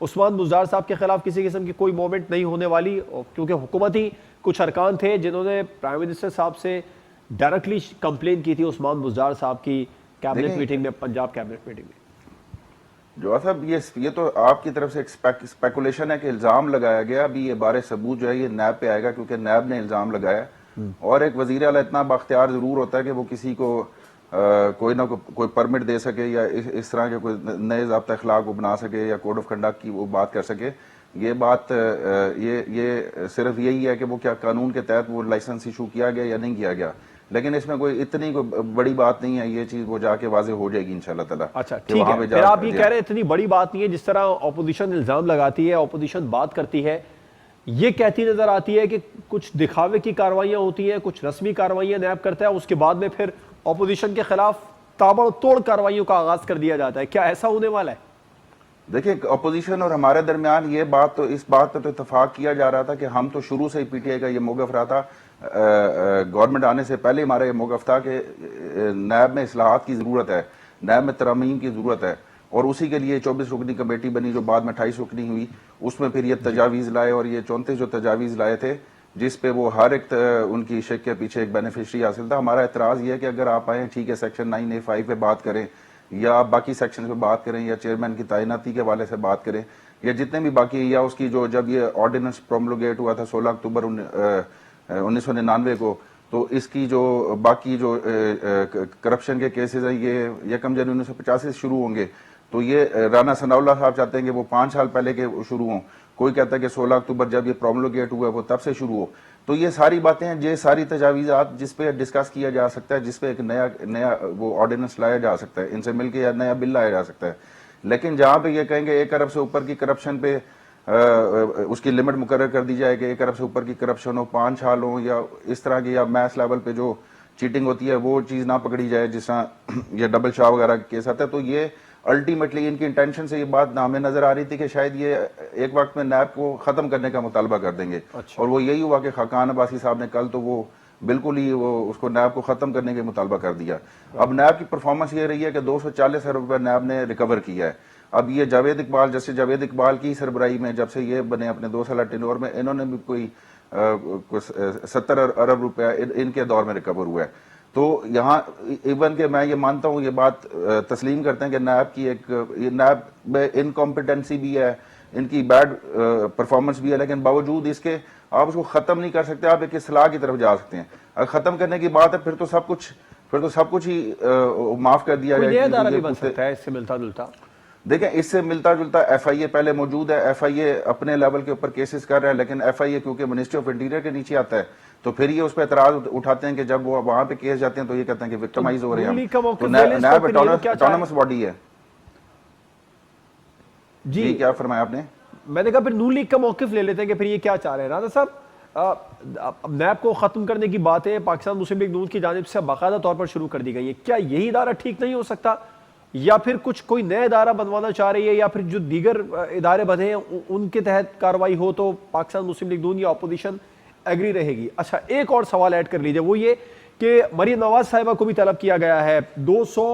عثمان بزدار صاحب کے خلاف کسی قسم کی کوئی موومنٹ نہیں ہونے والی، کیونکہ حکومتی کچھ ارکان تھے جنہوں نے پرائم منسٹر صاحب سے ڈائریکٹلی کمپلین کی تھی عثمان بزدار صاحب کی کیبنٹ میٹنگ میں، پنجاب کیبنٹ میٹنگ میں. جواد صاحب یہ تو آپ کی طرف سے اسپیکولیشن ہے کہ الزام لگایا گیا. ابھی یہ بارے ثبوت جو ہے یہ نیب پہ آئے گا کیونکہ نیب نے الزام لگایا. اور ایک وزیر اعلیٰ اتنا بااختیار ضرور ہوتا ہے کہ وہ کسی کو کوئی نہ کوئی پرمٹ دے سکے یا اس طرح کے کوئی نئے ضابطہ اخلاق کو بنا سکے یا کوڈ آف کنڈکٹ کی وہ بات کر سکے. یہ بات یہ صرف یہی ہے کہ وہ کیا قانون کے تحت وہ لائسنس ایشو کیا گیا یا نہیں کیا گیا، لیکن اس میں کوئی اتنی کوئی بڑی بات نہیں ہے. یہ چیز وہ جا کے واضح ہو جائے گی انشاءاللہ تعالیٰ. اچھا ٹھیک ہے، پھر آپ یہ کہہ رہے ہیں اتنی بڑی بات نہیں ہے. جس طرح اپوزیشن الزام لگاتی ہے، اپوزیشن بات کرتی ہے، یہ کہتی نظر آتی ہے کہ کچھ دکھاوے کی کاروائیاں ہوتی ہیں، کچھ رسمی کاروائیاں نیب کرتا ہے، اس کے بعد میں پھر اپوزیشن کے خلاف تابڑ توڑ کاروائیوں کا آغاز کر دیا جاتا ہے. کیا ایسا ہونے والا ہے؟ دیکھیں اپوزیشن اور ہمارے درمیان یہ بات تو اس بات پہ تو اتفاق کیا جا رہا تھا کہ ہم تو شروع سے ہی پی ٹی آئی کا یہ موقف رہا تھا، گورنمنٹ آنے سے پہلے ہمارا یہ موقف تھا کہ نیب میں اصلاحات کی ضرورت ہے، نیب میں ترامیم کی ضرورت ہے، اور اسی کے لیے 24 رکنی کمیٹی بنی جو بعد میں 28 رکنی ہوئی. اس میں پھر یہ تجاویز لائے اور یہ 34 جو تجاویز لائے تھے جس پہ وہ ہر ایک ان کی شک کے پیچھے ایک بینیفیشری حاصل تھا. ہمارا اعتراض یہ ہے کہ اگر آپ آئیں ٹھیک ہے سیکشن 9A5 پہ بات کریں یا باقی سیکشن پہ بات کریں یا چیئرمین کی تعیناتی کے حوالے سے بات کریں یا جتنے بھی باقی، یا اس کی جو جب یہ آرڈیننس پرومولگیٹ ہوا تھا 16 اکتوبر 1999 کو، تو اس کی جو باقی جو کرپشن کے کیسز ہیں یہ 1 جنوری 1985 سے شروع ہوں گے. تو یہ رانا ثناء اللہ صاحب چاہتے ہیں کہ وہ 5 سال پہلے کے شروع ہوں، کوئی کہتا ہے کہ 16 اکتوبر جب یہ پرومولگیٹ ہوا وہ تب سے شروع ہو. تو یہ ساری باتیں ہیں، یہ ساری تجاویزات جس پہ ڈسکس کیا جا سکتا ہے، جس پہ ایک نیا وہ آرڈیننس لایا جا سکتا ہے، ان سے مل کے یا نیا بل لایا جا سکتا ہے. لیکن جہاں پہ یہ کہیں گے 1 ارب سے اوپر کی کرپشن پہ اس کی لمٹ مقرر کر دی جائے کہ 1 ارب سے اوپر کی کرپشن ہو 5 سال ہو، یا اس طرح کی یا میس لیول پہ جو چیٹنگ ہوتی ہے وہ چیز نہ پکڑی جائے جس طرح یہ ڈبل شاہ وغیرہ کے کیس آتا ہے. تو یہ الٹیمیٹلی ان کی انٹینشن سے یہ بات ہمیں نظر آ رہی تھی کہ شاید یہ ایک وقت میں نیب کو ختم کرنے کا مطالبہ کر دیں گے. اور وہ یہی ہوا کہ خاقان عباسی صاحب نے کل تو وہ بالکل ہی وہ اس کو نیب کو ختم کرنے کے مطالبہ کر دیا. اب نیب کی پرفارمنس یہ رہی ہے کہ 240 ارب روپے نیب نے ریکور کیا ہے. اب یہ جاوید اقبال، جسٹس جاوید اقبال کی سربراہی میں جب سے یہ بنے اپنے 2 سالہ ٹینور میں، انہوں نے بھی کوئی 70 ارب روپے ان کے دور میں ریکور ہوا ہے. تو یہاں ایون کہ میں یہ مانتا ہوں، یہ بات تسلیم کرتے ہیں کہ نیب کی ایک نیب میں انکمپیٹنسی بھی ہے، ان کی بیڈ پرفارمنس بھی ہے، لیکن باوجود اس کے آپ اس کو ختم نہیں کر سکتے. آپ ایک اصلاح کی طرف جا سکتے ہیں. اگر ختم کرنے کی بات ہے پھر تو سب کچھ ہی معاف کر دیا جائے. کوئی نیا ادارہ بھی بن سکتا ہے اس سے ملتا جلتا. دیکھیں اس سے ملتا جلتا ایف آئی اے پہلے موجود ہے. ایف آئی اے اپنے لیول کے اوپر کیسز کر رہا ہے، لیکن ایف آئی اے کیونکہ منسٹری آف انٹیریئر کے نیچے آتا ہے تو پھر یہ اس پہ اعتراض اٹھاتے ہیں کہ جب وہ وہاں پہ کیس جاتے ہیں تو یہ کہتے ہیں کہ وکٹمائز ہو رہے ہیں. تو نیب اٹانومس باڈی ہے. جی کیا فرمایا آپ نے؟ میں نے کہا پھر نون لیگ کا موقف لے لیتے ہیں کہ پھر یہ کیا چاہ رہے ہیں. رانا صاحب نیب کو ختم کرنے کی باتیں پاکستان مسلم لیگ نون کی جانب سے باقاعدہ طور پر شروع کر دی گئی ہے. کیا یہی ادارہ ٹھیک نہیں ہو سکتا، یا پھر کوئی نیا ادارہ بنوانا چاہ رہی ہے، یا پھر جو دیگر ادارے بنے ہیں ان کے تحت کاروائی ہو تو پاکستان مسلم لیگ نون یا اپوزیشن ایگری رہے گی؟ اچھا ایک اور سوال ایڈ کر لیجئے، وہ یہ کہ مریم نواز صاحبہ کو بھی طلب کیا گیا ہے. 200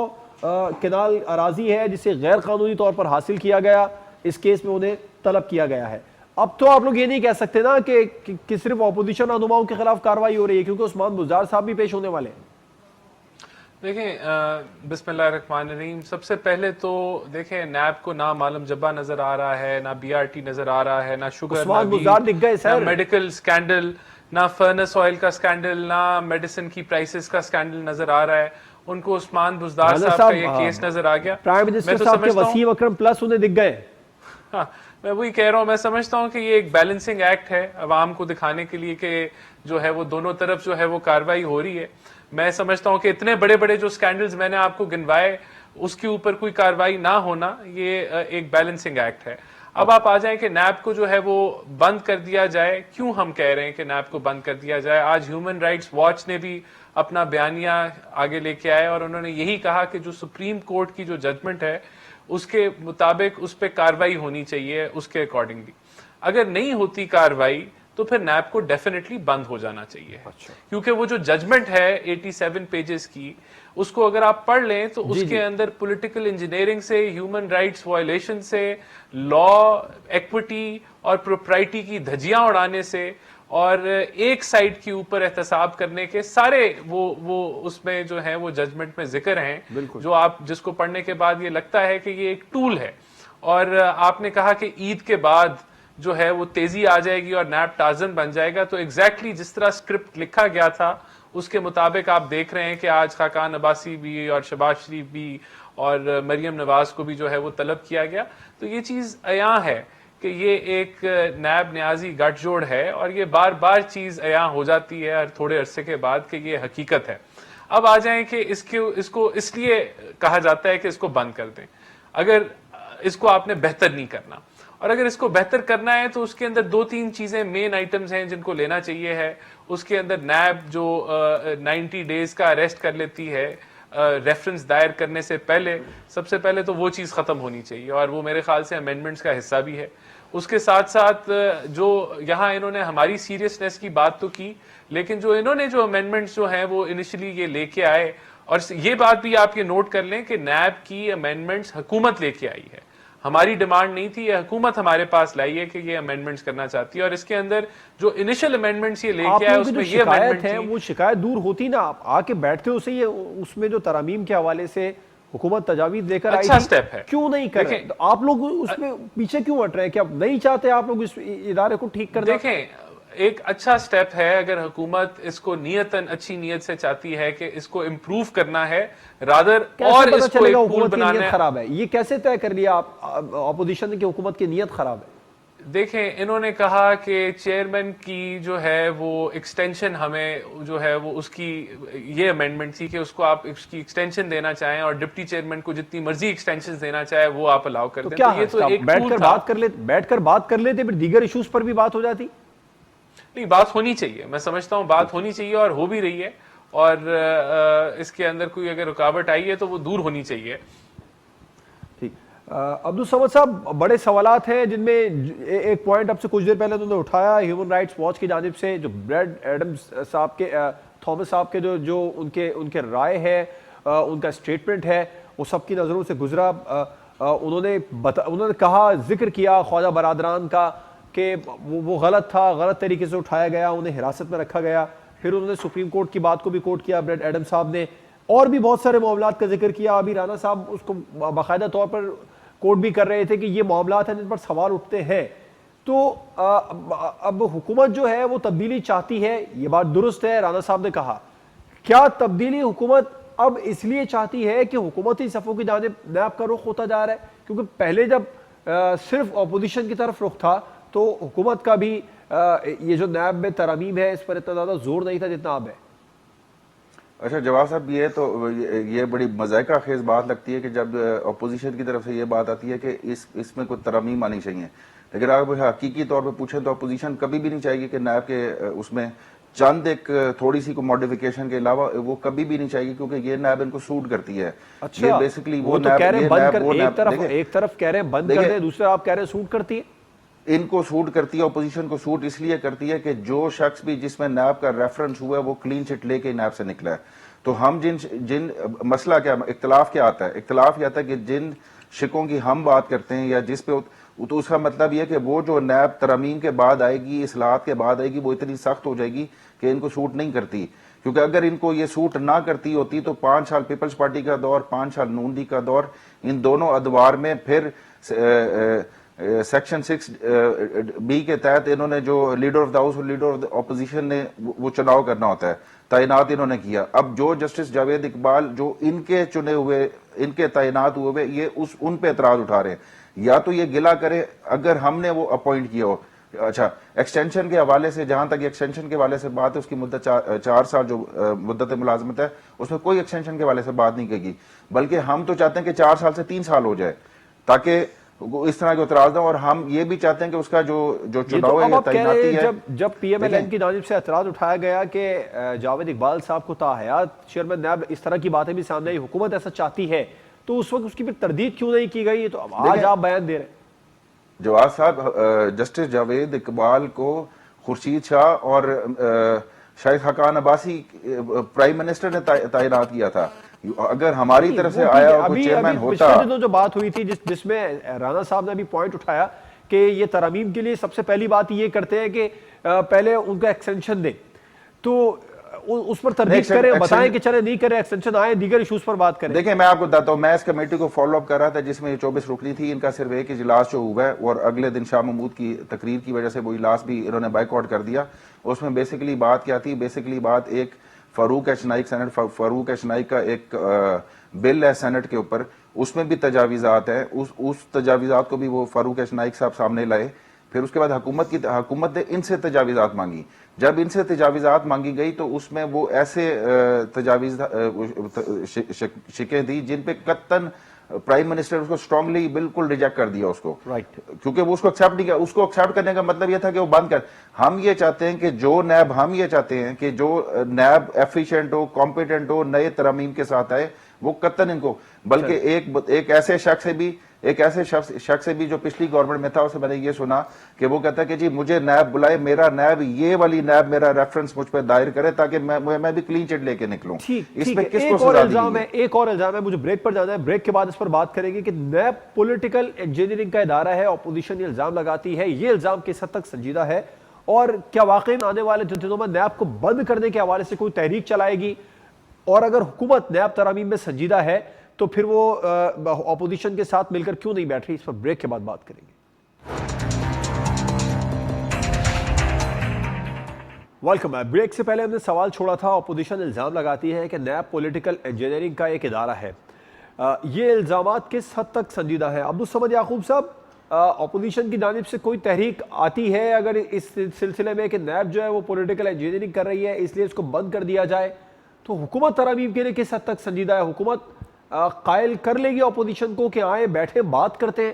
کنال اراضی ہے جسے غیر قانونی طور پر حاصل کیا گیا، اس کیس میں انہیں طلب کیا گیا ہے. اب تو آپ لوگ یہ نہیں کہہ سکتے نا کہ صرف اپوزیشن رہنماؤں کے خلاف کاروائی ہو رہی ہے، کیونکہ عثمان بزدار صاحب بھی پیش ہونے والے ہیں. دیکھیں بسم اللہ الرحمن الرحیم، سب سے پہلے تو دیکھیں نیب کو نہ معلوم جبہ نظر آ رہا ہے، نہ بی آر ٹی نظر آ رہا ہے، نہ شوگر، نہ میڈیکل سکینڈل، نہ فرنس آئل کا سکینڈل، نہ میڈیسن کی پرائسز کا سکینڈل نظر آ رہا ہے. ان کو عثمان بزدار صاحب کا یہ کیس نظر آ گیا. پرائم منسٹر صاحب کے وسیم اکرم پلس انہیں دکھ گئے. میں وہی کہہ رہا ہوں، میں سمجھتا ہوں کہ یہ ایک بیلنسنگ ایکٹ ہے عوام کو دکھانے کے لیے کہ جو ہے وہ دونوں طرف جو ہے وہ کاروائی ہو رہی ہے. میں سمجھتا ہوں کہ اتنے بڑے بڑے جو سکینڈلز میں نے آپ کو گنوائے اس کے اوپر کوئی کاروائی نہ ہونا یہ ایک بیلنسنگ ایکٹ ہے. اب آپ آ جائیں کہ نیب کو جو ہے وہ بند کر دیا جائے. کیوں ہم کہہ رہے ہیں کہ نیب کو بند کر دیا جائے؟ آج ہیومن رائٹس واچ نے بھی اپنا بیانیہ آگے لے کے آئے اور انہوں نے یہی کہا کہ جو سپریم کورٹ کی جو ججمنٹ ہے اس کے مطابق اس پہ کاروائی ہونی چاہیے اس کے اکارڈنگلی. اگر نہیں ہوتی کاروائی تو پھر نیب کو ڈیفینیٹلی بند ہو جانا چاہیے. کیونکہ وہ جو ججمنٹ ہے 87 پیجز کی اس کو اگر آپ پڑھ لیں تو اس کے اندر پولیٹیکل انجینئرنگ سے، ہیومن رائٹس وائلیشن سے، لا، ایکوٹی اور پروپرائٹی کی دھجیاں اڑانے سے اور ایک سائڈ کے اوپر احتساب کرنے کے سارے وہ اس میں جو ہے وہ ججمنٹ میں ذکر ہیں، جو آپ جس کو پڑھنے کے بعد یہ لگتا ہے کہ یہ ایک ٹول ہے. اور آپ نے کہا کہ عید کے بعد جو ہے وہ تیزی آ جائے گی اور نیب ٹارزن بن جائے گا، تو ایگزیکٹلی جس طرح اسکرپٹ لکھا گیا تھا اس کے مطابق آپ دیکھ رہے ہیں کہ آج خاقان عباسی بھی اور شہباز شریف بھی اور مریم نواز کو بھی جو ہے وہ طلب کیا گیا. تو یہ چیز عیاں ہے کہ یہ ایک نیب نیازی گٹھ جوڑ ہے اور یہ بار بار چیز عیاں ہو جاتی ہے ہر تھوڑے عرصے کے بعد کہ یہ حقیقت ہے. اب آ جائیں کہ اس کو اس لیے کہا جاتا ہے کہ اس کو بند کر دیں اگر اس کو آپ نے بہتر نہیں کرنا، اور اگر اس کو بہتر کرنا ہے تو اس کے اندر 2-3 چیزیں مین آئٹمز ہیں جن کو لینا چاہیے ہے. اس کے اندر نیب جو 90 ڈیز کا اریسٹ کر لیتی ہے ریفرنس دائر کرنے سے پہلے، سب سے پہلے تو وہ چیز ختم ہونی چاہیے اور وہ میرے خیال سے امینڈمنٹس کا حصہ بھی ہے. اس کے ساتھ ساتھ جو یہاں انہوں نے ہماری سیریسنس کی بات تو کی، لیکن جو انہوں نے جو امینڈمنٹس جو ہیں وہ انیشلی یہ لے کے آئے، اور یہ بات بھی آپ یہ نوٹ کر لیں کہ نیب کی امینڈمنٹس حکومت لے کے آئی ہے، ہماری ڈیمانڈ نہیں تھی، یہ حکومت ہمارے پاس لائی ہے کہ یہ امینڈمنٹس کرنا چاہتی ہے. اور اس کے اندر جو انیشل امینڈمنٹس یہ لے کے آئے اس میں یہ امینڈمنٹ ہے وہ شکایت دور ہوتی نا، آپ آ کے بیٹھتے اسے یہ اس میں جو ترامیم کے حوالے سے حکومت تجاویز لے کر آئی اچھا سٹیپ ہے، کیوں نہیں کر رہے؟ آپ لوگ اس میں پیچھے کیوں ہٹ رہے ہیں؟ کیا نہیں چاہتے آپ لوگ اس ادارے کو ٹھیک کر دیں؟ دیکھیں ایک اچھا سٹیپ ہے اگر حکومت اس کو نیتاً اچھی نیت سے چاہتی ہے کہ اس کو امپروو کرنا ہے رادر اور اس کو ایک ٹول بنانا ہے. خراب ہے یہ کیسے طے کر لیا اپوزیشن نے کہ حکومت کی نیت خراب ہے؟ دیکھیں انہوں نے کہا کہ چیئرمین کی جو ہے وہ ایکسٹینشن ہمیں جو ہے وہ اس کی یہ امینڈمنٹ تھی کہ اس کو آپ اس کی ایکسٹینشن دینا چاہیں اور ڈپٹی چیئرمین کو جتنی مرضی ایکسٹینشن دینا چاہے وہ آپ الاؤ کر دیں. تو یہ تو ایک بیٹھ کر بات کر لیتے پھر دیگر ایشوز پر بھی بات ہو جاتی. نہیں بات ہونی چاہیے، میں سمجھتا ہوں بات ہونی چاہیے اور ہو بھی رہی ہے، اور اس کے اندر کوئی اگر رکاوٹ آئی ہے تو وہ دور ہونی چاہیے. ٹھیک عبدالصمد صاحب، بڑے سوالات ہیں جن میں ایک پوائنٹ اب سے کچھ دیر پہلے انہوں نے اٹھایا ہیومن رائٹس واچ کی جانب سے، جو بریڈ ایڈمز صاحب کے تھامس صاحب کے جو ان کے رائے ہے، ان کا اسٹیٹمنٹ ہے، وہ سب کی نظروں سے گزرا. انہوں نے کہا، ذکر کیا خواجہ برادران کا کہ وہ غلط تھا، غلط طریقے سے اٹھایا گیا، انہیں حراست میں رکھا گیا. پھر انہوں نے سپریم کورٹ کی بات کو بھی کوٹ کیا بریڈ ایڈم صاحب نے، اور بھی بہت سارے معاملات کا ذکر کیا. ابھی رانا صاحب اس کو باقاعدہ طور پر کوٹ بھی کر رہے تھے کہ یہ معاملات ہیں جن پر سوال اٹھتے ہیں. تو اب حکومت جو ہے وہ تبدیلی چاہتی ہے، یہ بات درست ہے، رانا صاحب نے کہا. کیا تبدیلی حکومت اب اس لیے چاہتی ہے کہ حکومتی صفوں کی جانب نیب کا رخ ہوتا جا رہا ہے؟ کیونکہ پہلے جب صرف اپوزیشن کی طرف رخ تھا تو حکومت کا بھی یہ جو نیب میں ترامیم ہے اس پر اتنا زیادہ زور نہیں تھا جتنا اب ہے. اچھا جواد صاحب، یہ بڑی مذائقہ خیز بات لگتی ہے کہ جب اپوزیشن کی طرف سے یہ بات آتی ہے کہ اس میں کوئی ترامیم آنی چاہیے، لیکن آپ حقیقی طور پہ پوچھیں تو اپوزیشن کبھی بھی نہیں چاہے گی کہ نیب کے اس میں چند ایک تھوڑی سی کو ماڈیفیکیشن کے علاوہ وہ کبھی بھی نہیں چاہے گی، کیونکہ یہ نیب ان کو سوٹ کرتی ہے. اچھا، یہ بیسیکلی وہ تو کہہ رہے ہیں بند کر، ایک طرف کہہ رہے ہیں بند کر دیں، دوسرے آپ کہہ رہے ہیں سوٹ کرتی ہے. ان کو سوٹ کرتی ہے، اپوزیشن کو سوٹ اس لیے کرتی ہے کہ جو شخص بھی جس میں نیب کا ریفرنس ہوا ہے وہ کلین چٹ لے کے نیب سے نکلا ہے. تو ہم جن مسئلہ کیا، اختلاف کیا آتا ہے؟ اختلاف یہ آتا ہے کہ جن شکوں کی ہم بات کرتے ہیں یا جس پہ، تو اس کا مطلب یہ کہ وہ جو نیب ترامیم کے بعد آئے گی، اصلاحات کے بعد آئے گی، وہ اتنی سخت ہو جائے گی کہ ان کو سوٹ نہیں کرتی. کیونکہ اگر ان کو یہ سوٹ نہ کرتی ہوتی تو 5 سال پیپلز پارٹی کا دور، 5 سال نون لیگ کا دور، ان دونوں ادوار میں پھر سیکشن 6B کے تحت انہوں نے جو لیڈر آف دا ہاؤس اور لیڈر آف دا اپوزیشن نے وہ چناؤ کرنا ہوتا ہے، تعینات انہوں نے کیا. اب جو جسٹس جاوید اقبال جو ان کے چنے ہوئے، ان کے تعینات ہوئے، یہ ان پہ اعتراض اٹھا رہے ہیں. یا تو یہ گلا کرے اگر ہم نے وہ اپوائنٹ کیا ہو. اچھا، ایکسٹینشن کے حوالے سے، جہاں تک ایکسٹینشن کے حوالے سے بات ہے، اس کی مدت 4 سال جو مدت ملازمت ہے، اس میں کوئی ایکسٹینشن کے حوالے سے بات نہیں کی، بلکہ ہم تو چاہتے ہیں کہ 4 سال سے 3 سال ہو جائے تاکہ اس طرح کے اعتراض اور ہم یہ بھی چاہتے ہیں کہ اس کا جو چناؤ ہے، تعیناتی ہے. جب پی ایم ایل این کی جانب سے اعتراض اٹھایا گیا کہ جاوید اقبال صاحب کو تاحیات چیئرمین نیب، اس طرح کی باتیں بھی سامنے آئی، حکومت ایسا چاہتی ہے، تو اس وقت اس کی پھر تردید کیوں نہیں کی گئی؟ تو آج آپ بیان دے رہے ہیں. جواد صاحب، جسٹس جاوید اقبال کو خورشید شاہ اور شاہد خاقان عباسی پرائم منسٹر نے تعینات کیا تھا. اگر ہماری طرف سے وہ آیا ٹھیک ہے، اور کوئی ابھی چیئرمین ابھی ہوتا. پچھلے دنوں جو بات ہوئی تھی جس میں رانا صاحب نے بھی پوائنٹ اٹھایا کہ یہ ترامیم کے لیے سب سے پہلی بات یہ کرتے ہیں کہ پہلے ان کا ایکسٹینشن دیں، تو اس پر تردید کریں، بتائیں کہ چلے نہیں کریں ایکسٹینشن، آئیں دیگر ایشوز پر بات کریں. دیکھیں میں آپ کو بتاتا ہوں، میں اس کمیٹی کو فالو اپ کر رہا تھا جس میں 24 رکنی تھی. ان کا صرف ایک اجلاس جو ہوا ہے اور اگلے دن شاہ محمود کی تقریر کی وجہ سے وہ اجلاس بھی انہوں نے بائیک آؤٹ کر دیا. اس میں بیسیکلی بات کیا تھی؟ بیسیکلی بات ایک فاروق ایچ نائک، سینٹ فاروق ایچ نائک کا ایک بل ہے سینٹ کے اوپر، اس میں بھی تجاویزات ہیں. اس تجاویزات کو بھی وہ فاروق ایچ نائک صاحب سامنے لائے. پھر اس کے بعد حکومت نے ان سے تجاویزات مانگی. جب ان سے تجاویزات مانگی گئی تو اس میں وہ ایسے تجاویز شکیں دی جن پہ قطعاً پرائم منسٹر اس کو اسٹرانگلی بالکل ریجیکٹ کر دیا اس کو، کیونکہ وہ اس کو ایکسیپٹ نہیں کیا. اس کو ایکسیپٹ کرنے کا مطلب یہ تھا کہ وہ بند کر. ہم یہ چاہتے ہیں کہ ہم یہ چاہتے ہیں کہ جو نیب ایفیشینٹ ہو، کمپیٹنٹ ہو، نئے ترامیم کے ساتھ آئے، وہ قطعاً ان کو، بلکہ ایک ایسے شخص سے بھی جو پچھلی گورنمنٹ میں تھا، اسے میں نے یہ سنا کہ وہ کہتا ہے کہ جی مجھے نیب بلائے، میرا نیب یہ والی نیب میرا ریفرنس مجھ پہ دائر کرے تاکہ میں بھی کلین چٹ لے کے نکلوں. اس میں کس کو سزا دی گئی ہے؟ ایک اور الزام ہے، مجھے بریک پر جانا ہے، بریک کے بعد اس پر بات کریں گے کہ نیب پولیٹیکل انجینئرنگ کا ادارہ ہے، اپوزیشن یہ الزام لگاتی ہے، یہ الزام کس حد تک سنجیدہ ہے، اور کیا واقعی آنے والے دنوں میں نیب کو بند کرنے کے حوالے سے کوئی تحریک چلائے گی؟ اور اگر حکومت نیب ترامیم میں سنجیدہ ہے تو پھر وہ اپوزیشن کے ساتھ مل کر کیوں نہیں بیٹھ رہی؟ اس پر بریک کے بعد بات کریں گے. ویلکم. بریک سے پہلے ہم نے سوال چھوڑا تھا، اپوزیشن الزام لگاتی ہے کہ نیب پولیٹیکل انجینئرنگ کا ایک ادارہ ہے. یہ الزامات کس حد تک سنجیدہ ہیں؟ عبدالصمد یعقوب صاحب، اپوزیشن کی جانب سے کوئی تحریک آتی ہے اگر اس سلسلے میں کہ نیب جو ہے وہ پولیٹیکل انجینئرنگ کر رہی ہے اس لیے اس کو بند کر دیا جائے، تو حکومت ترامیم کے لیے کس حد تک سنجیدہ ہے؟ حکومت قائل کر لے گی اپوزیشن کو کہ آئیں بیٹھے بات کرتے ہیں؟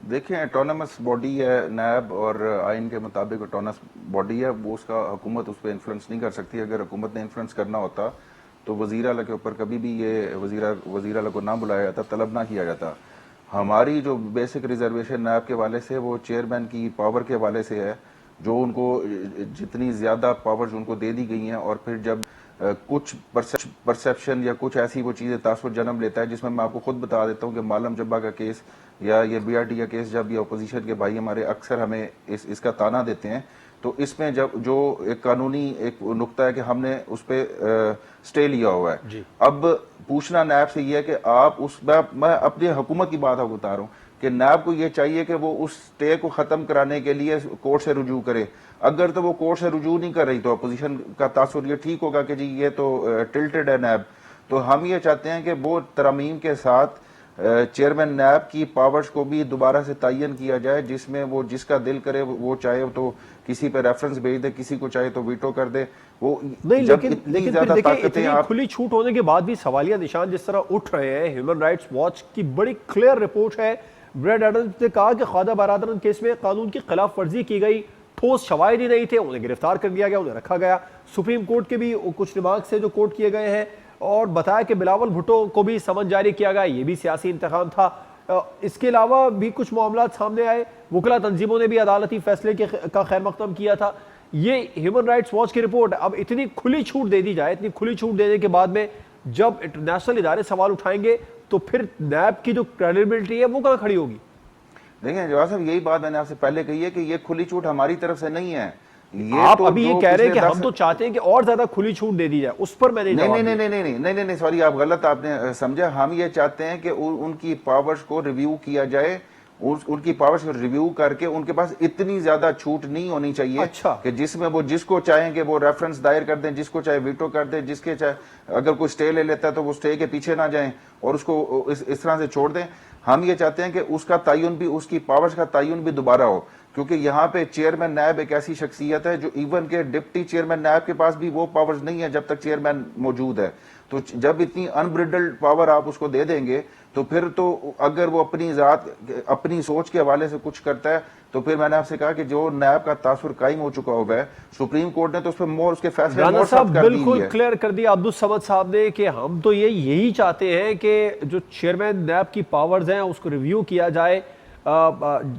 دیکھیں اٹونمس باڈی ہے نیب، اور آئین کے مطابق اٹونمس باڈی ہے، وہ اس کا حکومت اس پہ انفلوئنس نہیں کر سکتی. اگر حکومت نے انفلوئنس کرنا ہوتا تو وزیر اعلیٰ کے اوپر کبھی بھی یہ وزیر اعلیٰ کو نہ بلایا جاتا، طلب نہ کیا جاتا. ہماری جو بیسک ریزرویشن نیب کے حوالے سے وہ چیئرمین کی پاور کے حوالے سے ہے، جو ان کو جتنی زیادہ پاورز ان کو دے دی گئی ہیں، اور پھر جب کچھ پرسیپشن یا کچھ ایسی وہ چیزیں تاثر جنم لیتا ہے، جس میں آپ کو خود بتا دیتا ہوں کہ معلم جبا کا کیس یا یہ بی آر ٹی کا کیس، جب یہ اپوزیشن کے بھائی ہمارے اکثر ہمیں اس کا تانا دیتے ہیں، تو اس میں جب جو ایک قانونی ایک نقطہ ہے کہ ہم نے اس پہ سٹے لیا ہوا ہے. اب پوچھنا نیب سے یہ ہے کہ آپ میں اپنی حکومت کی بات آپ کو بتا رہا ہوں کہ نیب کو یہ چاہیے کہ وہ اس سٹے کو ختم کرانے کے لیے کورٹ سے رجوع کرے. اگر تو وہ کورٹ سے رجوع نہیں کر رہی تو اپوزیشن کا تاثر یہ ٹھیک ہوگا کہ جی یہ تو ٹلٹڈ ہے نیب. تو ہم یہ چاہتے ہیں کہ وہ ترامیم کے ساتھ چیئرمین نیب کی پاورز کو بھی دوبارہ سے تعین کیا جائے، جس میں وہ جس کا دل کرے وہ چاہے تو کسی پہ ریفرنس بھیج دے، کسی کو چاہے تو ویٹو کر دے. وہ نہیں، لیکن پھر دیکھیں اتنی کھلی چھوٹ ہونے کے بعد بھی سوالیہ نشان جس طرح اٹھ رہے ہیں. ہیومن رائٹس واچ کی بڑی کلیئر رپورٹ ہے، بریڈ ایڈمز نے کہا کہ خواجہ برادران کیس میں قانون کی خلاف ورزی کی گئی، ٹھوس شواہد ہی نہیں تھے، انہیں گرفتار کر لیا گیا، انہیں رکھا گیا. سپریم کورٹ کے بھی کچھ ریمارکس سے جو کوٹ کیے گئے ہیں، اور بتایا کہ بلاول بھٹو کو بھی سمن جاری کیا گیا، یہ بھی سیاسی انتخاب تھا. اس کے علاوہ بھی کچھ معاملات سامنے آئے، وکلا تنظیموں نے بھی عدالتی فیصلے کا خیر مقدم کیا تھا. یہ ہیومن رائٹس واچ کی رپورٹ. اب اتنی کھلی چھوٹ دے دی جائے، اتنی کھلی چھوٹ دینے کے بعد میں جب انٹرنیشنل ادارے سوال اٹھائیں گے تو پھر نیب کی جو کریڈیبلٹی ہے وہ کہاں کھڑی ہوگی؟ دیکھیں جواز صاحب، یہی بات میں نے آپ سے پہلے کہی ہے کہ یہ کھلی چھوٹ ہماری طرف سے نہیں ہے. آپ ابھی یہ کہہ رہے ہیں کہ ہم تو چاہتے ہیں کہ اور زیادہ کھلی چھوٹ دے دی جائے، اس پر میں نہیں سوری، آپ غلط آپ نے سمجھا. ہم یہ چاہتے ہیں کہ ان کی پاورز کو ریویو کیا جائے، ان کی پاورز کو ریویو کر کے ان کے پاس اتنی زیادہ چھوٹ نہیں ہونی چاہیے کہ جس میں وہ جس کو چاہیں کہ وہ ریفرنس دائر کر دیں، جس کو چاہے ویٹو کر دیں، جس کے چاہے اگر کوئی سٹے لے لیتا ہے تو وہ سٹے کے پیچھے نہ جائیں اور اس کو اس طرح سے چھوڑ دیں. ہم یہ چاہتے ہیں کہ اس کا تعین بھی، اس کی پاورز کا تعین بھی دوبارہ ہو، کیونکہ یہاں پہ چیئرمین نیب ایک ایسی شخصیت ہے جو ایون کہ ڈپٹی چیئرمین نیب کے پاس بھی وہ پاورز نہیں ہے جب تک چیئرمین موجود ہے. تو جب اتنی انبریڈلڈ پاور آپ اس کو دے دیں گے تو پھر تو اگر وہ اپنی ذات اپنی سوچ کے حوالے سے کچھ کرتا ہے تو پھر میں نے آپ سے کہا کہ جو نیب کا تاثر قائم ہو چکا ہوا ہے، سپریم کورٹ نے تو اس پہ اس کے فیصلے رانا صاحب بالکل کلیئر کر دیا عبدالصمد صاحب نے کہ ہم تو یہی چاہتے ہیں کہ جو چیئرمین نیب کی پاورز ہیں اس کو ریویو کیا جائے،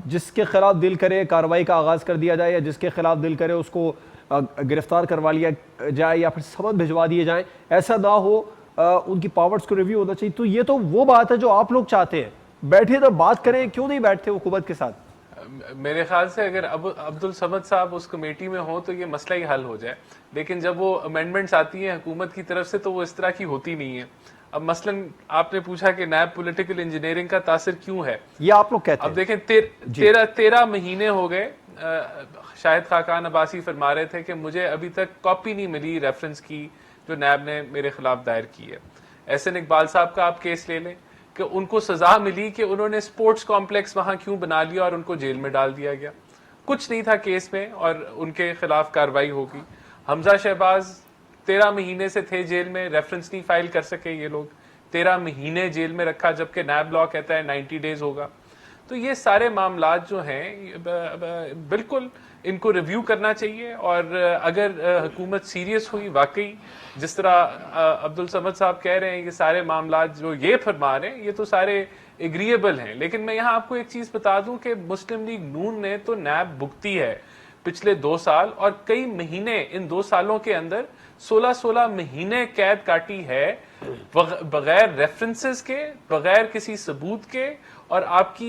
جس کے خلاف دل کرے کارروائی کا آغاز کر دیا جائے، یا جس کے خلاف دل کرے اس کو گرفتار کروا لیا جائے یا پھر سمن بھجوا دیے جائیں. ایسا نہ ہو ان کی پاورز کو ریویو ہونا چاہیے. تو یہ تو وہ بات ہے جو آپ لوگ چاہتے ہیں, بیٹھے تو بات کریں, کیوں نہیں بیٹھتے حکومت کے ساتھ؟ میرے خیال سے اگر عبد الصمد صاحب اس کمیٹی میں ہوں تو یہ مسئلہ ہی حل ہو جائے, لیکن جب وہ امینڈمنٹس آتی ہیں حکومت کی طرف سے تو وہ اس طرح کی ہوتی نہیں ہے. اب مثلا آپ نے پوچھا کہ نیب پولیٹیکل انجینئرنگ کا تاثر کیوں ہے, یہ آپ لوگ کہتے ہیں. اب دیکھیں 13 مہینے ہو گئے, شاہد خاقان عباسی فرما رہے تھے کہ مجھے ابھی تک کاپی نہیں ملی ریفرنس کی جو نیب نے میرے خلاف دائر کی ہے. احسن اقبال صاحب کا آپ کیس لے لیں کہ ان کو سزا ملی کہ انہوں نے سپورٹس کمپلیکس وہاں کیوں بنا لیا اور ان کو جیل میں ڈال دیا گیا, کچھ نہیں تھا کیس میں اور ان کے خلاف کارروائی ہوگی. حمزہ شہباز 13 مہینے سے تھے جیل میں, ریفرنس نہیں فائل کر سکے یہ لوگ, 13 مہینے جیل میں رکھا جبکہ نیب لا کہتا ہے 90 ڈیز ہوگا. تو یہ سارے معاملات جو ہیں بالکل ان کو ریویو کرنا چاہیے, اور اگر حکومت سیریس ہوئی واقعی جس طرح عبد الصمد صاحب کہہ رہے ہیں یہ سارے معاملات جو یہ فرما رہے ہیں یہ تو سارے ایگریبل ہیں, لیکن میں یہاں آپ کو ایک چیز بتا دوں کہ مسلم لیگ نون نے تو نیب بھگتی ہے پچھلے 2 سال اور کئی مہینے, ان 2 سالوں کے اندر 16 مہینے قید کاٹی ہے بغیر ریفرنسز کے, بغیر کسی ثبوت کے. اور آپ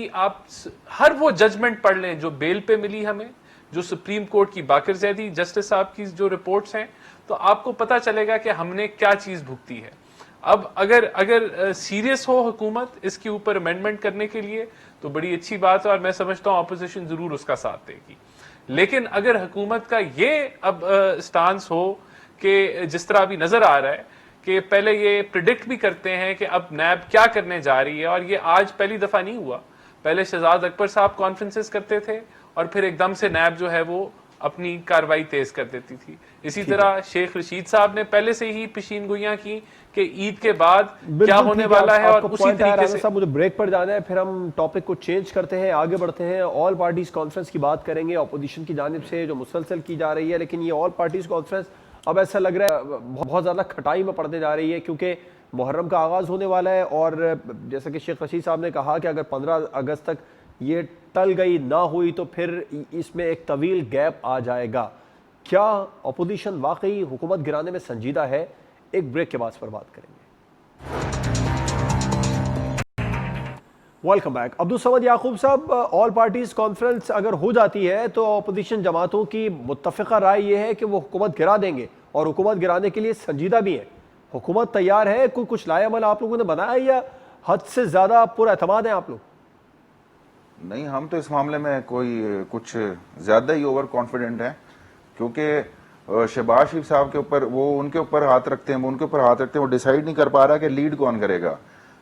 ہر وہ ججمنٹ پڑھ لیں جو بیل پہ ملی ہمیں, جو سپریم کورٹ کی باقر زیدی جسٹس صاحب کی جو رپورٹس ہیں, تو آپ کو پتا چلے گا کہ ہم نے کیا چیز بھگتی ہے. اب اگر سیریس ہو حکومت اس کے اوپر امینڈمنٹ کرنے کے لیے تو بڑی اچھی بات ہے, اور میں سمجھتا ہوں اپوزیشن ضرور اس کا ساتھ دے گی. لیکن اگر حکومت کا یہ اب سٹانس ہو کہ جس طرح ابھی نظر آ رہا ہے کہ پہلے یہ پریڈکٹ بھی کرتے ہیں کہ اب نیب کیا کرنے جا رہی ہے, اور یہ آج پہلی دفعہ نہیں ہوا, پہلے شہزاد اکبر صاحب کانفرنسز کرتے تھے اور پھر ایک دم سے نیب جو ہے وہ اپنی کاروائی تیز کر دیتی تھی. اسی طرح شیخ رشید صاحب نے پہلے سے ہی پیشین گوئیاں کی کہ عید کے بعد کیا ہونے والا ہے, اور اسی طریقے سے. مجھے بریک پر جانا ہے, پھر ہم ٹاپک کو چینج کرتے ہیں, آگے بڑھتے ہیں, آل پارٹیز کانفرنس کی بات کریں گے اپوزیشن کی جانب سے جو مسلسل کی جا رہی ہے. لیکن یہ آل پارٹیز کانفرنس اب ایسا لگ رہا ہے بہت زیادہ کھٹائی میں پڑنے جا رہی ہے, کیونکہ محرم کا آغاز ہونے والا ہے, اور جیسا کہ شیخ رشید صاحب نے کہا کہ اگر 15 اگست تک یہ ٹل گئی نہ ہوئی تو پھر اس میں ایک طویل گیپ آ جائے گا. کیا اپوزیشن واقعی حکومت گرانے میں سنجیدہ ہے؟ ایک بریک کے بعد اس پر بات کریں گے. Welcome back. عبدالصمد یعقوب صاحب, آل پارٹیز کانفرنس اگر ہو جاتی ہے تو اپوزیشن جماعتوں کی متفقہ رائے یہ ہے کہ وہ حکومت گرا دیں گے, اور حکومت گرانے کے لیے سنجیدہ بھی ہے. حکومت تیار ہے؟ کچھ لائے عمل آپ لوگوں نے بنایا یا حد سے زیادہ پر اعتماد ہیں آپ لوگ؟ نہیں, ہم تو اس معاملے میں کچھ زیادہ ہی اوور کانفیڈنٹ ہیں, کیونکہ شہباز شریف صاحب کے اوپر ان کے اوپر ہاتھ رکھتے ہیں, وہ ڈیسائیڈ نہیں کر پا رہا کہ لیڈ کون کرے گا,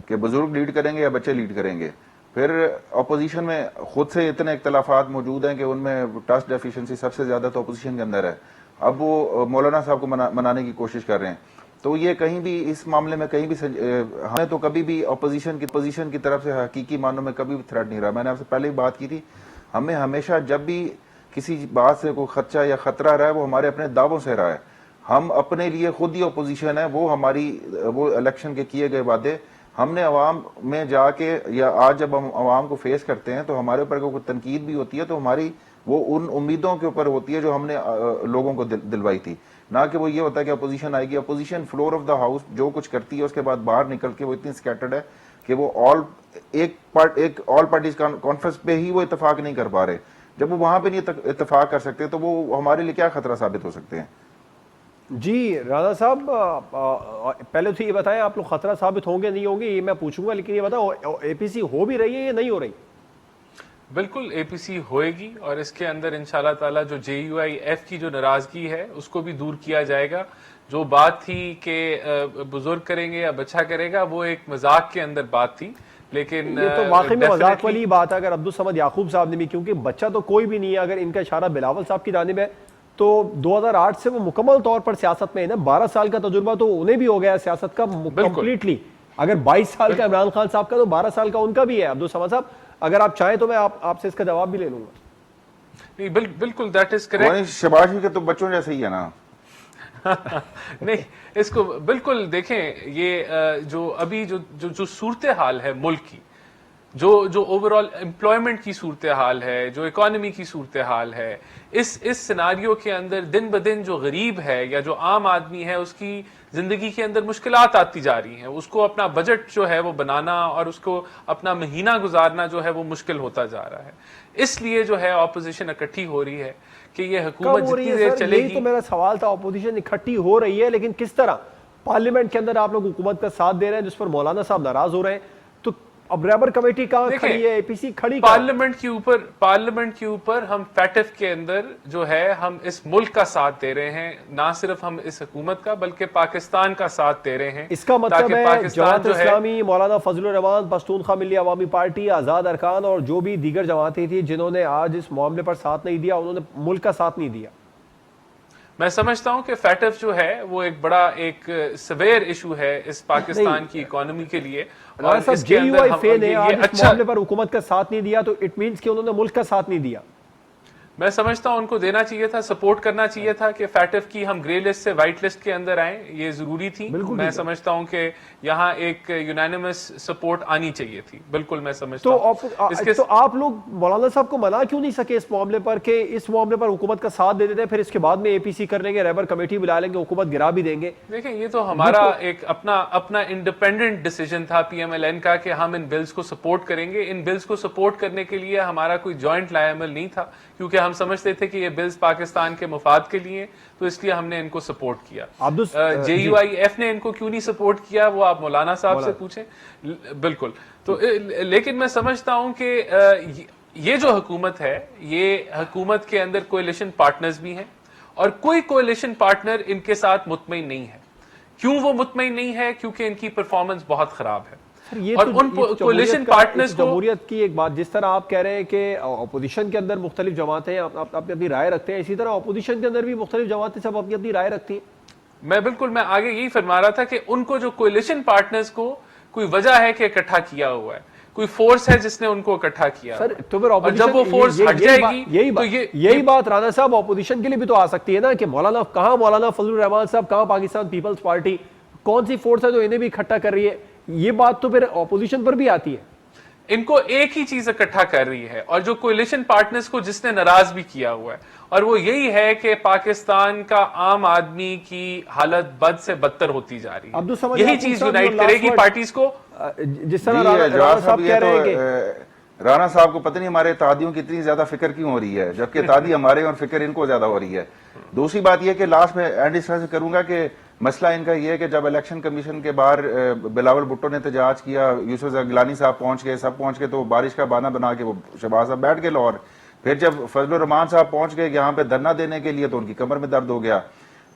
کہ بزرگ لیڈ کریں گے یا بچے لیڈ کریں گے. پھر اپوزیشن میں خود سے اتنے اختلافات موجود ہیں کہ ان میں ٹرسٹ ڈیفیشنسی سب سے زیادہ تو اپوزیشن کے اندر ہے. اب وہ مولانا صاحب کو منانے کی کوشش کر رہے ہیں, تو یہ کہیں بھی اس معاملے میں کہیں بھی ہمیں تو کبھی بھی اپوزیشن کی طرف سے حقیقی معنوں میں کبھی بھی تھریٹ نہیں رہا. میں نے آپ سے پہلے بھی بات کی تھی, ہمیں ہمیشہ جب بھی کسی بات سے کوئی خدشہ یا خطرہ رہا ہے وہ ہمارے اپنے دعووں سے رہا ہے. ہم اپنے لیے خود ہی اپوزیشن ہے, وہ الیکشن کے کیے گئے وعدے ہم نے عوام میں جا کے, یا آج جب ہم عوام کو فیس کرتے ہیں تو ہمارے اوپر کوئی تنقید بھی ہوتی ہے تو ہماری وہ ان امیدوں کے اوپر ہوتی ہے جو ہم نے لوگوں کو دلوائی تھی, نہ کہ وہ یہ ہوتا ہے کہ اپوزیشن آئے گی. Opposition floor of the house جو کچھ کرتی ہے اس کے بعد باہر نکل کے وہ اتنی سکیٹرڈ ہے کہ وہ ایک آل پارٹیز کانفرنس پہ ہی وہ اتفاق نہیں کر پا رہے. جب وہ وہاں پہ نہیں اتفاق کر سکتے تو وہ ہمارے لیے کیا خطرہ ثابت ہو سکتے ہیں. جی رانا صاحب, پہلے تو یہ بتائیں آپ لوگ خطرہ ثابت ہوں گے نہیں ہوں گے یہ میں پوچھوں گا, لیکن یہ بتاؤ اے پی سی ہو بھی رہی ہے یا نہیں ہو رہی؟ بالکل اے پی سی ہوئے گی, اور اس کے اندر انشاءاللہ تعالی جو جے یو آئی ایف کی جو ناراضگی ہے اس کو بھی دور کیا جائے گا. جو بات تھی کہ بزرگ کریں گے یا بچہ کرے گا وہ ایک مذاق کے اندر بات تھی, لیکن یہ تو واقعی میں مذاق والی بات ہے. اگر عبدالصمد یعقوب صاحب نے بھی, کیونکہ بچہ تو کوئی بھی نہیں ہے, اگر ان کا اشارہ بلاول صاحب کی جانب ہے تو 2008 سے وہ مکمل طور پر سیاست میں ہے نا, 12 سال کا تجربہ تو انہیں بھی ہو گیا سیاست کا کمپلیٹلی. اگر 22 سال کا عمران خان صاحب کا تو 12 سال کا ان کا بھی ہے. عبدالصمد صاحب اگر آپ چاہیں تو میں آپ سے اس کا جواب بھی لے لوں گا. بالکل دیٹ از کریکٹ. شہباز شریف کے تو بچوں جیسے ہی ہے نا. نہیں, اس کو بالکل دیکھیں, یہ جو ابھی جو صورتحال ہے ملک کی, جو اوور آل امپلائمنٹ کی صورتحال ہے, جو اکانومی کی صورتحال ہے, اس سیناریو کے اندر دن بدن جو غریب ہے یا جو عام آدمی ہے اس کی زندگی کے اندر مشکلات آتی جا رہی ہیں, اس کو اپنا بجٹ جو ہے وہ بنانا اور اس کو اپنا مہینہ گزارنا جو ہے وہ مشکل ہوتا جا رہا ہے. اس لیے جو ہے اپوزیشن اکٹھی ہو رہی ہے کہ یہ حکومت جتنی دیر چلے گی. تو میرا سوال تھا, اپوزیشن اکٹھی ہو رہی ہے لیکن کس طرح؟ پارلیمنٹ کے اندر آپ لوگ حکومت کا ساتھ دے رہے ہیں جس پر مولانا صاحب ناراض ہو رہے ہیں, تو اب ریبر کمیٹی کہاں کھڑی ہے, اے پی سی کھڑی پارلیمنٹ کے اوپر ہم فیٹف کے اندر جو ہے ہم اس ملک کا ساتھ دے رہے ہیں, نہ صرف ہم اس حکومت کا بلکہ پاکستان کا ساتھ دے رہے ہیں. اس کا مطلب ہے جماعت اسلامی, مولانا فضل الرحمان, پشتونخوا ملی عوامی پارٹی, آزاد ارکان اور جو بھی دیگر جماعتیں تھیں جنہوں نے آج اس معاملے پر ساتھ نہیں دیا, انہوں نے ملک کا ساتھ نہیں دیا. میں سمجھتا ہوں کہ فیٹف جو ہے وہ ایک بڑا ایک سویر ایشو ہے اس پاکستان کی اکانومی کے لیے, اور اس کے اندر یہ معاملے پر حکومت کا ساتھ نہیں دیا تو اٹ مینس کہ انہوں نے ملک کا ساتھ نہیں دیا. میں سمجھتا ہوں ان کو دینا چاہیے تھا, سپورٹ کرنا چاہیے تھا کہ فیٹف کی ہم گرے لسٹ سے وائٹ لسٹ کے اندر آئیں, یہ ضروری تھی. میں سمجھتا ہوں کہ یہاں ایک یونانیمس سپورٹ آنی چاہیے تھی. بالکل میں سمجھتا ہوں. تو آپ لوگ مولانا صاحب کو منا کیوں نہیں سکے اس معاملے پر کہ اس معاملے پر حکومت کا ساتھ دے دیتے ہیں, پھر اس کے بعد میں اے پی سی کر لیں گے, ریبر کمیٹی بلا لیں گے, حکومت گرا بھی دیں گے. دیکھیں یہ تو ہمارا ایک اپنا انڈیپینڈنٹ ڈیسیجن تھا پی ایم ایل این کا کہ ہم ان بلز کو سپورٹ کریں گے. ان بلز کو سپورٹ کرنے کے لیے ہمارا کوئی جوائنٹ لائے عمل نہیں تھا, کیونکہ ہم سمجھتے تھے کہ یہ بلز پاکستان کے مفاد کے لیے, تو اس لیے ہم نے ان کو سپورٹ کیا. جے یو آئی ایف نے ان کو کیوں نہیں سپورٹ کیا وہ آپ مولانا صاحب سے پوچھیں. بالکل. تو لیکن میں سمجھتا ہوں کہ یہ جو حکومت ہے یہ حکومت کے اندر کولیشن پارٹنرز بھی ہیں, اور کوئی کولیشن پارٹنر ان کے ساتھ مطمئن نہیں ہے. کیوں وہ مطمئن نہیں ہے؟ کیونکہ ان کی پرفارمنس بہت خراب ہے. اور ان کولیشن پارٹنرز کو جمہوریت کی ایک بات, جس طرح آپ کہہ رہے ہیں کہ اپوزیشن کے اندر مختلف جماعتیں اپنی رائے رکھتے ہیں, اسی طرح اپوزیشن کے اندر بھی مختلف جماعتیں سب اپنی رائے رکھتی ہیں. میں آگے یہی فرما رہا تھا کہ ان کو جو کولیشن پارٹنرز کو کوئی وجہ ہے کہ اکٹھا کیا ہوا ہے, کوئی فورس ہے جس نے ان کو اکٹھا کیا. تو پھر جب وہ فورس ہٹ جائے گی تو یہی بات رانا صاحب اپوزیشن کے لیے بھی تو آ سکتی ہے نا, کہ مولانا فضل الرحمان صاحب, کہاں پاکستان پیپلز پارٹی, کون سی فورس ہے جو انہیں بھی اکٹھا کر رہی ہے. یہ بات تو پھر اپوزیشن پر بھی آتی ہے. ان کو ایک ہی چیز اکٹھا کر رہی ہے, اور جو کولیشن پارٹنرز کو جس نے ناراض بھی کیا ہوا ہے, اور وہ یہی ہے کہ پاکستان کا عام آدمی کی حالت بد سے بدتر ہوتی جا رہی ہے. یہی چیز یونائٹ کرے گی پارٹیز کو. جس طرح رانا صاحب کہہ رہے ہیں کہ رانا صاحب کو پتہ نہیں ہمارے اتحادیوں کی اتنی زیادہ فکر کیوں ہو رہی ہے, جبکہ اتحادی ہمارے اور فکر ان کو زیادہ ہو رہی ہے. دوسری بات یہ کہ لاسٹ میں اینڈ اس طرح سے کروں گا کہ مسئلہ ان کا یہ ہے کہ جب الیکشن کمیشن کے باہر بلاول بھٹو نے احتجاج کیا, یوسف گیلانی صاحب پہنچ گئے, سب پہنچ گئے, تو بارش کا بہانہ بنا کے وہ شہباز صاحب بیٹھ گئے لاہور. پھر جب فضل الرحمان صاحب پہنچ گئے یہاں پہ دھرنا دینے کے لیے تو ان کی کمر میں درد ہو گیا.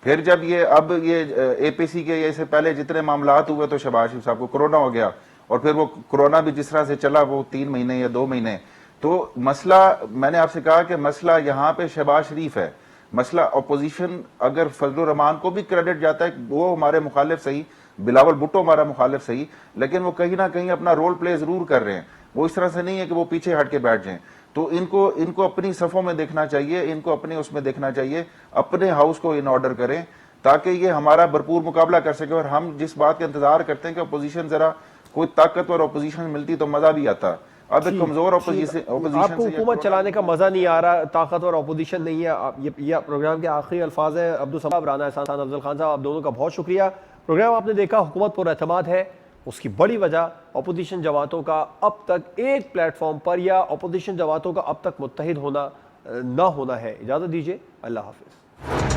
پھر جب اب یہ اے پی سی کے اس سے پہلے جتنے معاملات ہوئے تو شہباز شریف صاحب کو کرونا ہو گیا, اور پھر وہ کرونا بھی جس طرح سے چلا وہ 3 مہینے یا 2 مہینے. تو مسئلہ میں نے آپ سے کہا کہ مسئلہ یہاں پہ شہباز شریف ہے. مسئلہ اپوزیشن, اگر فضل الرحمان کو بھی کریڈٹ جاتا ہے, وہ ہمارے مخالف صحیح, بلاول بھٹو ہمارا مخالف صحیح, لیکن وہ کہیں نہ کہیں اپنا رول پلے ضرور کر رہے ہیں. وہ اس طرح سے نہیں ہے کہ وہ پیچھے ہٹ کے بیٹھ جائیں. تو ان کو اپنی صفوں میں دیکھنا چاہیے, ان کو اپنے اس میں دیکھنا چاہیے, اپنے ہاؤس کو ان آرڈر کریں تاکہ یہ ہمارا بھرپور مقابلہ کر سکے. اور ہم جس بات کا انتظار کرتے ہیں کہ اپوزیشن ذرا کوئی طاقتور اپوزیشن ملتی تو مزہ بھی آتا. اب ایک کمزور اپوزیشن آپ کو حکومت چلانے کا مزہ نہیں آ رہا, طاقتور اپوزیشن نہیں ہے. یہ پروگرام کے آخری الفاظ ہیں. عبدالصمد رانا احسان افضل خان صاحب, آپ دونوں کا بہت شکریہ. پروگرام آپ نے دیکھا, حکومت پر اعتماد ہے, اس کی بڑی وجہ اپوزیشن جماعتوں کا اب تک ایک پلیٹ فارم پر یا اپوزیشن جماعتوں کا اب تک متحد ہونا نہ ہونا ہے. اجازت دیجیے, اللہ حافظ.